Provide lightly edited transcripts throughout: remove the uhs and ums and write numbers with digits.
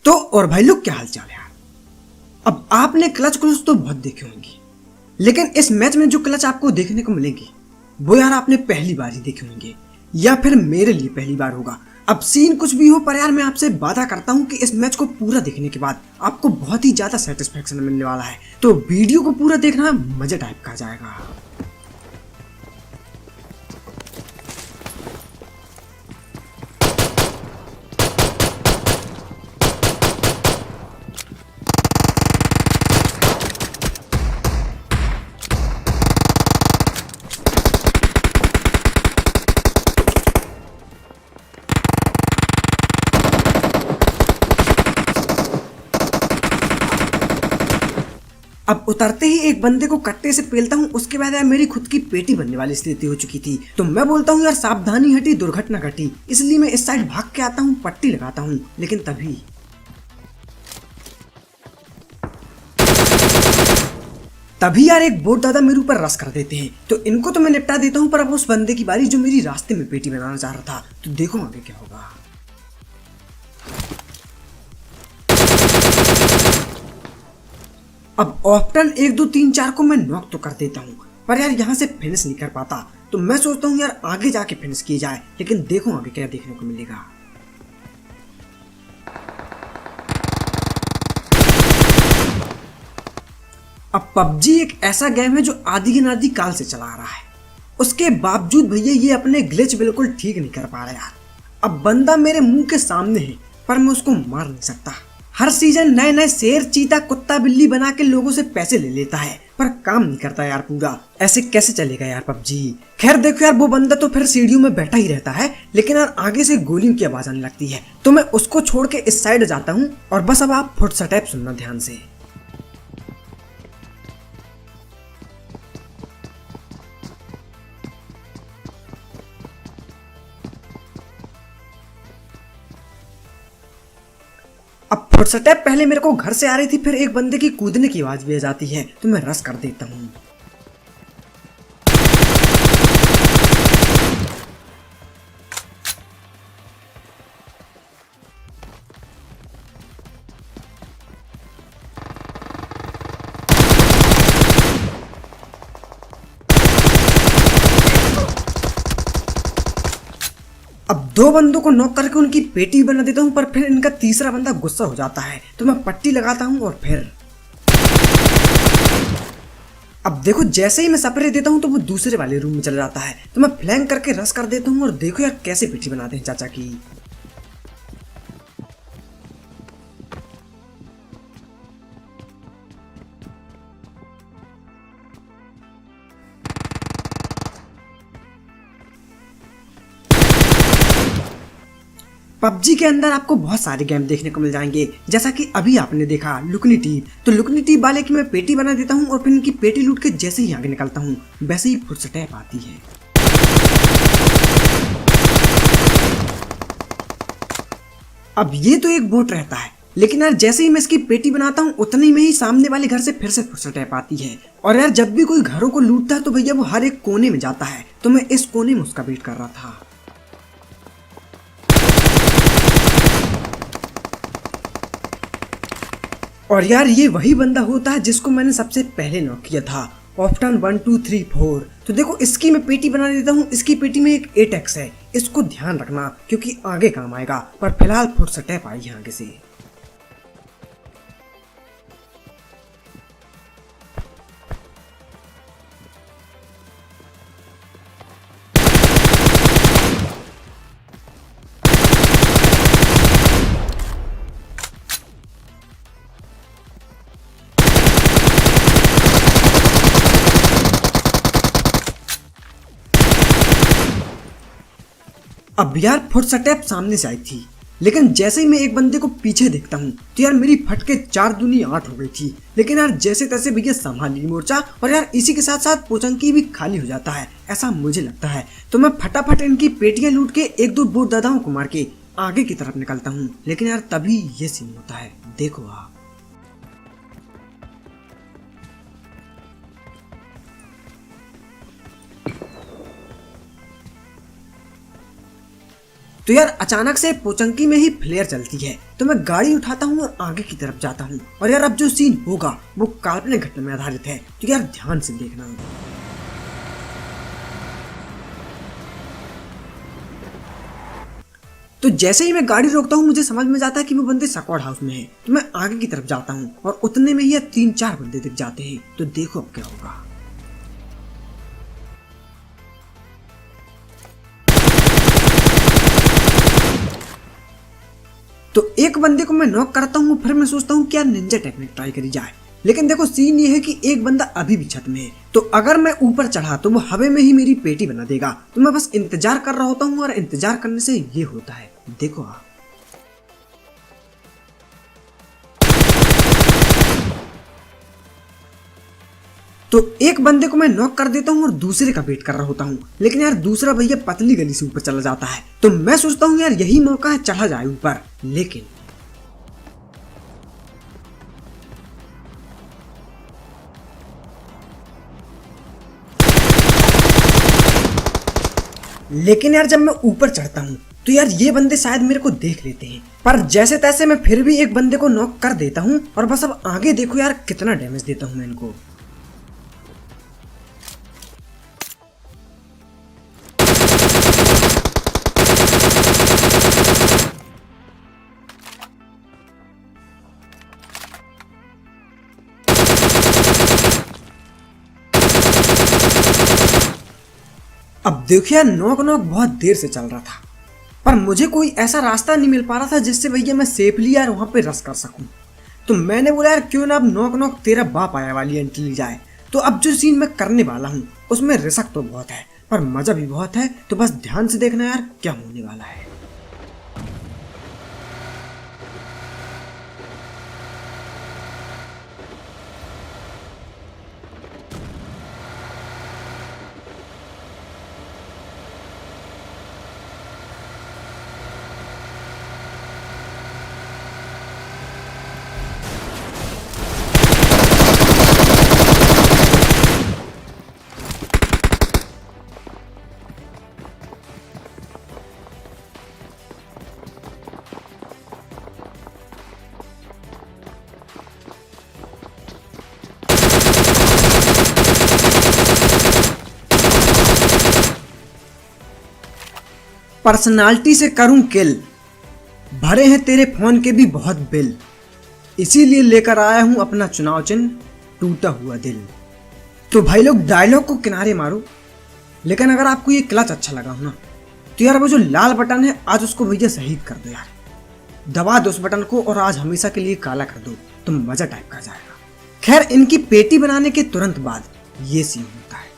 तो और भाई लोग क्या हाल चाल है यार। अब आपने क्लच क्लच तो बहुत देखे होंगे, लेकिन इस मैच में जो क्लच आपको देखने को मिलेंगे वो यार आपने पहली बार ही देखे होंगे, या फिर मेरे लिए पहली बार होगा। अब सीन कुछ भी हो, पर यार मैं आपसे वादा करता हूँ कि इस मैच को पूरा देखने के बाद आपको बहुत ही ज्यादा सेटिस्फेक्शन मिलने वाला है। तो वीडियो को पूरा देखना, मजे टाइप का जाएगा। अब उतरते ही एक बंदे को कट्टे से पेलता हूँ, उसके बाद यार मेरी खुद की पेटी बनने वाली स्थिति हो चुकी थी। तो मैं बोलता हूँ यार सावधानी हटी दुर्घटना घटी, इसलिए मैं इस साइड भाग के आता हूँ, पट्टी लगाता हूँ। लेकिन तभी यार एक बोट दादा मेरे ऊपर रस कर देते हैं। तो इनको तो मैं निपटा देता हूँ, पर अब उस बंदे की बारी जो मेरी रास्ते में पेटी बनाना चाह रहा था। तो देखो आगे क्या होगा। अब ऑप्टन 1 2 3 4 को मैं नॉक तो कर देता हूँ, पर यार यहाँ से फिनिश नहीं कर पाता। तो मैं सोचता हूँ यार आगे जाके फिनिश की जाए, लेकिन देखो आगे क्या देखने को मिलेगा। अब पबजी एक ऐसा गेम है जो आदि अनादि काल से चला आ रहा है, उसके बावजूद भैया ये अपने ग्लिच बिल्कुल ठीक नहीं कर पा रहा यार। अब बंदा मेरे मुंह के सामने है, पर मैं उसको मार नहीं सकता। हर सीजन नए नए शेर चीता कुत्ता बिल्ली बना के लोगों से पैसे ले लेता है, पर काम नहीं करता यार पूरा। ऐसे कैसे चलेगा यार पबजी। खैर देखो यार, वो बंदा तो फिर सीढ़ियों में बैठा ही रहता है, लेकिन यार आगे से गोलियों की आवाज आने लगती है। तो मैं उसको छोड़ के इस साइड जाता हूँ, और बस अब आप फुटस्टेप सुनना ध्यान से। अब फुटस्टेप पहले मेरे को घर से आ रही थी, फिर एक बंदे की कूदने की आवाज भी आ जाती है, तो मैं रस कर देता हूँ। अब 2 बंदों को नॉक करके उनकी पेटी बना देता हूँ, पर फिर इनका तीसरा बंदा गुस्सा हो जाता है, तो मैं पट्टी लगाता हूँ। और फिर अब देखो, जैसे ही मैं स्प्रे देता हूँ तो वो दूसरे वाले रूम में चला जाता है, तो मैं फ्लैंक करके रस कर देता हूँ। और देखो यार कैसे पेटी बनाते हैं चाचा की। पबजी के अंदर आपको बहुत सारे गेम देखने को मिल जाएंगे, जैसा कि अभी आपने देखा लुकनी टीप। तो लुकनी टीप वाले की मैं पेटी बना देता हूँ, और फिर इनकी पेटी लूट के जैसे ही आगे निकलता हूँ, वैसे ही फुटस्टेप आती है। अब ये तो एक बोट रहता है, लेकिन यार जैसे ही मैं इसकी पेटी बनाता हूँ, उतने में ही सामने वाले घर से फिर से फुटस्टेप आती है। और यार जब भी कोई घरों को लूटता है तो भैया वो हर एक कोने में जाता है, तो मैं इस कोने में उसका वेट कर रहा था। और यार ये वही बंदा होता है जिसको मैंने सबसे पहले नॉक किया था, ऑप्टन 1 2 3 4। तो देखो इसकी मैं पेटी बना देता हूँ। इसकी पेटी में एक 8x है, इसको ध्यान रखना क्योंकि आगे काम आएगा। पर फिलहाल फुटस्टेप आई है आगे से। अब यार फुटस्टेप सामने से आई थी, लेकिन जैसे ही मैं एक बंदे को पीछे देखता हूँ तो यार मेरी फटके 4 दूनी 8 हो गई थी। लेकिन यार जैसे तैसे भैया संभाल ली मोर्चा, और यार इसी के साथ साथ पोचंकी भी खाली हो जाता है, ऐसा मुझे लगता है। तो मैं फटाफट इनकी पेटियां लूट के 1 2 बोट दादाओं को मार के आगे की तरफ निकलता हूँ। लेकिन यार तभी ये सीन होता है, देखो आप। तो यार अचानक से पोचंकी में ही फ्लेयर चलती है, तो मैं गाड़ी उठाता हूँ और आगे की तरफ जाता हूँ। और यार अब जो सीन होगा वो काल्पनिक घटना में आधारित है, तो यार ध्यान से देखना। तो जैसे ही मैं गाड़ी रोकता हूँ मुझे समझ में जाता है कि वो बंदे स्क्वाड हाउस में हैं। तो मैं आगे की तरफ जाता हूँ और उतने में ही 3-4 बंदे दिख जाते हैं। तो देखो अब क्या होगा। तो एक बंदे को मैं नॉक करता हूँ, फिर मैं सोचता हूँ कि यार निंजा टेक्निक ट्राई करी जाए। लेकिन देखो सीन ये है कि एक बंदा अभी भी छत में है, तो अगर मैं ऊपर चढ़ा तो वो हवा में ही मेरी पेटी बना देगा। तो मैं बस इंतजार कर रहा होता हूँ और इंतजार करने से ये होता है, देखो आप। तो एक बंदे को मैं नॉक कर देता हूँ और दूसरे का वेट कर रहा होता हूँ, लेकिन यार दूसरा भैया पतली गली से ऊपर चला जाता है। तो मैं सोचता हूँ यार यही मौका है, चढ़ा जाए ऊपर। लेकिन यार जब मैं ऊपर चढ़ता हूँ तो यार ये बंदे शायद मेरे को देख लेते हैं, पर जैसे तैसे मैं फिर भी एक बंदे को नॉक कर देता हूँ। और बस अब आगे देखो यार कितना डैमेज देता हूँ मैं इनको। अब देखिए यार नॉक बहुत देर से चल रहा था, पर मुझे कोई ऐसा रास्ता नहीं मिल पा रहा था जिससे भैया मैं सेफली यार वहां पे रश कर सकूं। तो मैंने बोला यार क्यों ना अब नॉक तेरा बाप आया वाली एंट्री ली जाए। तो अब जो सीन मैं करने वाला हूँ उसमें रिस्क तो बहुत है पर मजा भी बहुत है, तो बस ध्यान से देखना यार क्या होने वाला है। पर्सनालिटी से करूं किल, भरे हैं तेरे फोन के भी बहुत बिल, इसीलिए लेकर आया हूं अपना चुनाव चिन्ह, टूटा हुआ दिल। तो भाई लोग डायलॉग को किनारे मारो, लेकिन अगर आपको ये क्लच अच्छा लगा हो ना तो यार वो जो लाल बटन है आज उसको भैया शहीद कर दो यार, दबा दो उस बटन को और आज हमेशा के लिए काला कर दो, तो मजा टाइप का जाएगा। खैर इनकी पेटी बनाने के तुरंत बाद ये सीन होता है।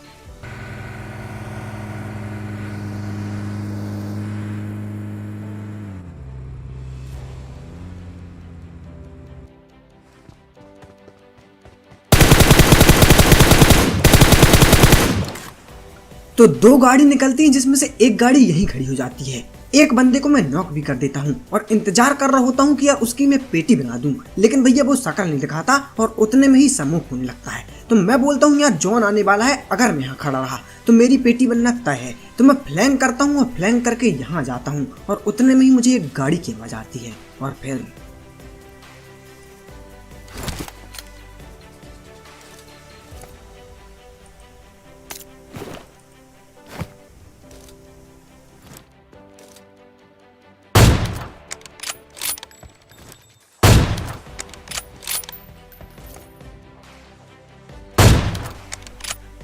तो 2 गाड़ी निकलती हैं जिसमें से एक गाड़ी यहीं खड़ी हो जाती है। एक बंदे को मैं नॉक भी कर देता हूँ और इंतजार कर रहा होता हूँ कि यार उसकी मैं पेटी बना दूं, लेकिन भैया वो शक्ल नहीं दिखाता और उतने में ही सम्मुख होने लगता है। तो मैं बोलता हूँ यार जॉन आने वाला है, अगर मैं यहाँ खड़ा रहा तो मेरी पेटी बनना तय है। तो मैं फ्लैंक करता हूँ और फ्लैंक करके यहाँ जाता हूँ और उतने में ही मुझे एक गाड़ी की आवाज आती है और फिर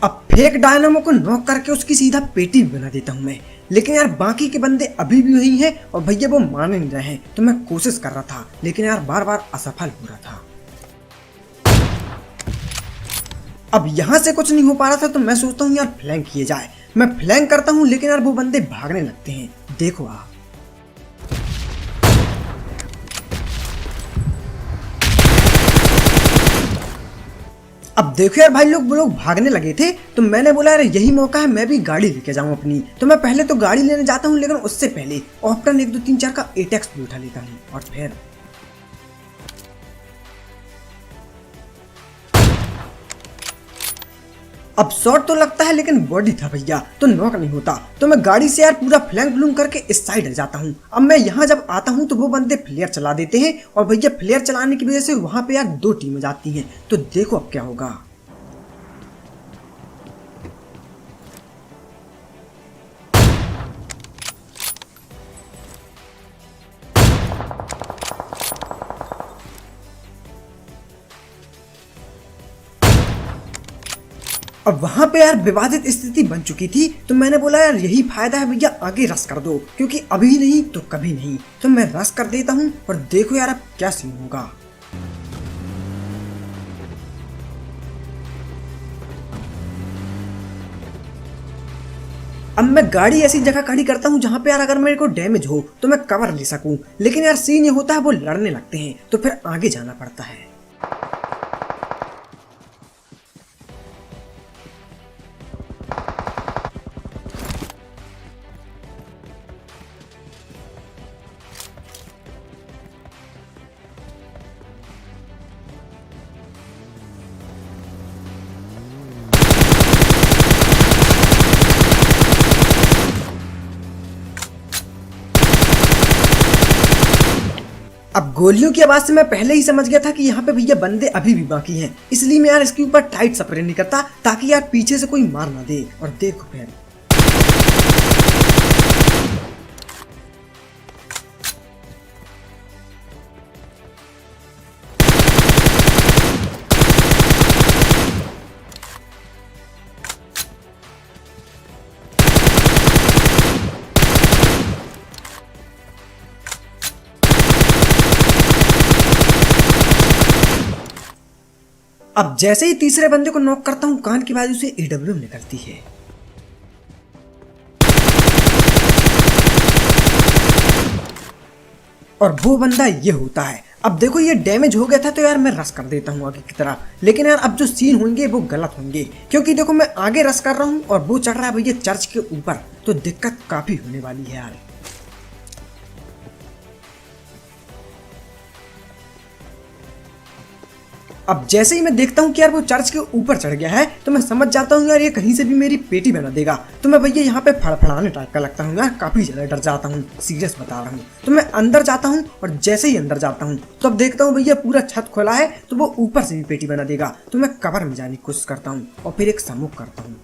अब फेक डायनामो को नॉक करके उसकी सीधा पेटी भी बना देता हूँ मैं। लेकिन यार बाकी के बंदे अभी भी वही हैं और भैया वो मान नहीं रहे हैं। तो मैं कोशिश कर रहा था लेकिन यार बार बार असफल हो रहा था। अब यहाँ से कुछ नहीं हो पा रहा था तो मैं सोचता हूँ यार फ्लैंक किए जाए। मैं फ्लैंक करता हूँ लेकिन यार वो बंदे भागने लगते हैं, देखो आप। अब देखो यार भाई लोग वो लोग भागने लगे थे, तो मैंने बोला यार यही मौका है मैं भी गाड़ी लेके जाऊं अपनी। तो मैं पहले तो गाड़ी लेने जाता हूं लेकिन उससे पहले ऑप्टन 1 2 3 4 का एटेक्स भी उठा लेता हूं और फिर अब शॉट तो लगता है लेकिन बॉडी था भैया, तो नॉक नहीं होता। तो मैं गाड़ी से यार पूरा फ्लैंक ब्लूम करके इस साइड आ जाता हूँ। अब मैं यहाँ जब आता हूँ तो वो बंदे फ्लेयर चला देते हैं और भैया फ्लेयर चलाने की वजह से वहाँ पे यार 2 टीमें जाती हैं। तो देखो अब क्या होगा। अब वहां पे यार विवादित स्थिति बन चुकी थी, तो मैंने बोला यार यही फायदा है भैया, आगे रश कर दो, क्योंकि अभी नहीं तो कभी नहीं। तो मैं रश कर देता हूँ और देखो यार अब क्या सीन होगा। अब मैं गाड़ी ऐसी जगह खड़ी करता हूँ जहाँ पे यार अगर मेरे को डैमेज हो तो मैं कवर ले सकूं, लेकिन यार सीन ये होता है वो लड़ने लगते हैं, तो फिर आगे जाना पड़ता है। अब गोलियों की आवाज से मैं पहले ही समझ गया था कि यहाँ पे भैया बंदे अभी भी बाकी हैं, इसलिए मैं यार इसके ऊपर टाइट स्प्रे नहीं करता ताकि यार पीछे से कोई मार ना दे। और देखो फिर अब जैसे ही तीसरे बंदे को नॉक करता हूँ कान की बाजू से AWM निकलती है। और वो बंदा ये होता है। अब देखो ये डैमेज हो गया था तो यार मैं रश कर देता हूँ आगे की तरह, लेकिन यार अब जो सीन होंगे वो गलत होंगे, क्योंकि देखो मैं आगे रश कर रहा हूँ और वो चढ़ रहा है भैया चर्च के ऊपर, तो दिक्कत काफी होने वाली है यार। अब जैसे ही मैं देखता हूँ कि यार वो चर्च के ऊपर चढ़ गया है, तो मैं समझ जाता हूँ यार ये कहीं से भी मेरी पेटी बना देगा। तो मैं भैया यहाँ पे फड़फड़ाने टाइप का लगता हूँ यार, काफी ज्यादा डर जाता हूँ, सीरियस बता रहा हूँ। तो मैं अंदर जाता हूँ और जैसे ही अंदर जाता हूँ तो अब देखता हूँ भैया पूरा छत खोला है, तो वो ऊपर से भी पेटी बना देगा। तो मैं कवर में जाने की कोशिश करता हूँ और फिर एक स्मोक करता हूँ।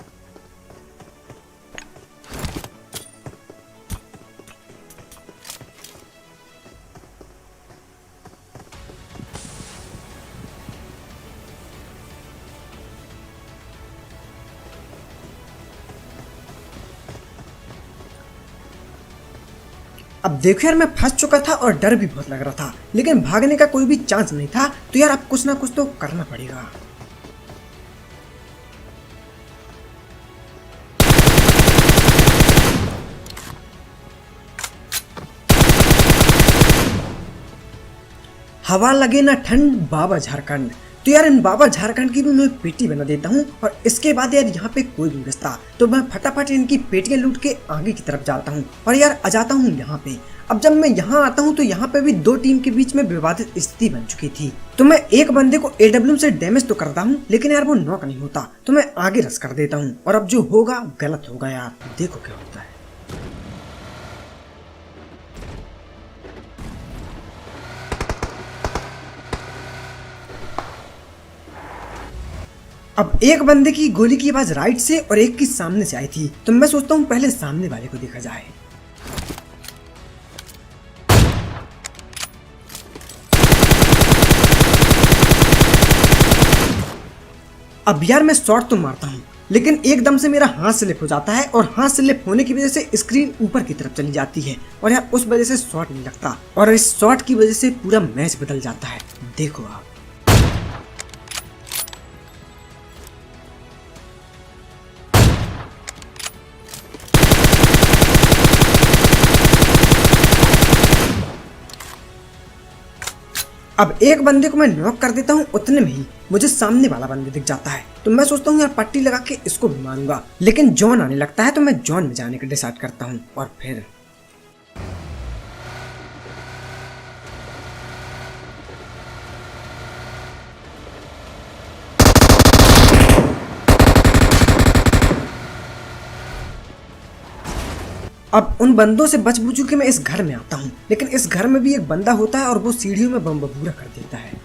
अब देखो यार मैं फंस चुका था और डर भी बहुत लग रहा था, लेकिन भागने का कोई भी चांस नहीं था। तो यार अब कुछ ना कुछ तो करना पड़ेगा। हवा लगे ना ठंड बाबा झारखंड। तो यार इन बाबा झारखंड की भी मैं पेटी बना देता हूँ और इसके बाद यार यहाँ पे कोई भी बचता तो मैं फटाफट इनकी पेटियां लूट के आगे की तरफ जाता हूँ और यार आ जाता हूँ यहाँ पे। अब जब मैं यहाँ आता हूँ तो यहाँ पे भी 2 टीम के बीच में विवादित स्थिति बन चुकी थी। तो मैं एक बंदे को AWM से डैमेज तो करता हूँ, लेकिन यार वो नॉक नहीं होता, तो मैं आगे रश कर देता हूँ। और अब जो होगा गलत होगा यार, देखो क्या होता है। अब एक बंदे की गोली की आवाज राइट से और एक की सामने से आई थी, तो मैं सोचता हूँ पहले सामने वाले को देखा जाए। अब यार मैं शॉट तो मारता हूँ, लेकिन एकदम से मेरा हाथ स्लिप हो जाता है और हाथ स्लिप होने की वजह से स्क्रीन ऊपर की तरफ चली जाती है और यार उस वजह से शॉट नहीं लगता और इस शॉट की वजह से पूरा मैच बदल जाता है। देखो आप। अब एक बंदे को मैं नॉक कर देता हूँ, उतने में ही मुझे सामने वाला बंदा दिख जाता है। तो मैं सोचता हूँ यार पट्टी लगा के इसको भी मारूंगा, लेकिन जॉन आने लगता है, तो मैं जॉन में जाने का डिसाइड करता हूँ। और फिर अब उन बंदों से बच बुच के मैं इस घर में आता हूँ, लेकिन इस घर में भी एक बंदा होता है और वो सीढ़ियों में बम बबूरा कर देता है।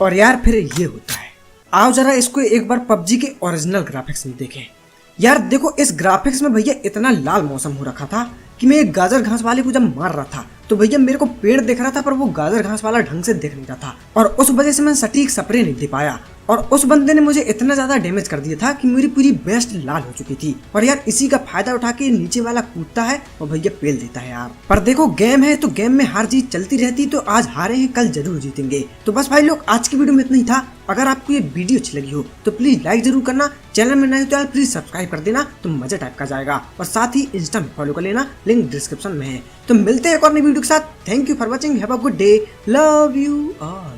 और यार फिर ये होता है। आओ जरा इसको एक बार पबजी के ओरिजिनल ग्राफिक्स में देखें। यार देखो, इस ग्राफिक्स में भैया इतना लाल मौसम हो रखा था कि मैं एक गाजर घास वाले को जब मार रहा था तो भैया मेरे को पेड़ दिख रहा था, पर वो गाजर घास वाला ढंग से दिख नहीं रहा था, और उस वजह से मैं सटीक स्प्रे नहीं दे पाया। और उस बंदे ने मुझे इतना ज्यादा डैमेज कर दिया था कि मेरी पूरी बेस्ट लाल हो चुकी थी। और यार इसी का फायदा उठा के नीचे वाला कूदता है और भैया पेल देता है यार। पर देखो, गेम है तो गेम में हार जीत चलती रहती, तो आज हारे हैं कल जरूर जीतेंगे। तो बस भाई लोग, आज की वीडियो में इतना ही था। अगर आपको ये वीडियो अच्छी लगी हो तो प्लीज लाइक जरूर करना, चैनल में नए हो तो यार प्लीज सब्सक्राइब कर देना, तो मजा टाइप का जाएगा। और साथ ही इंस्टा में फॉलो कर लेना, लिंक डिस्क्रिप्शन में है। तो मिलते हैं एक और नई वीडियो के साथ। Thank you for watching, have a good day, love you all.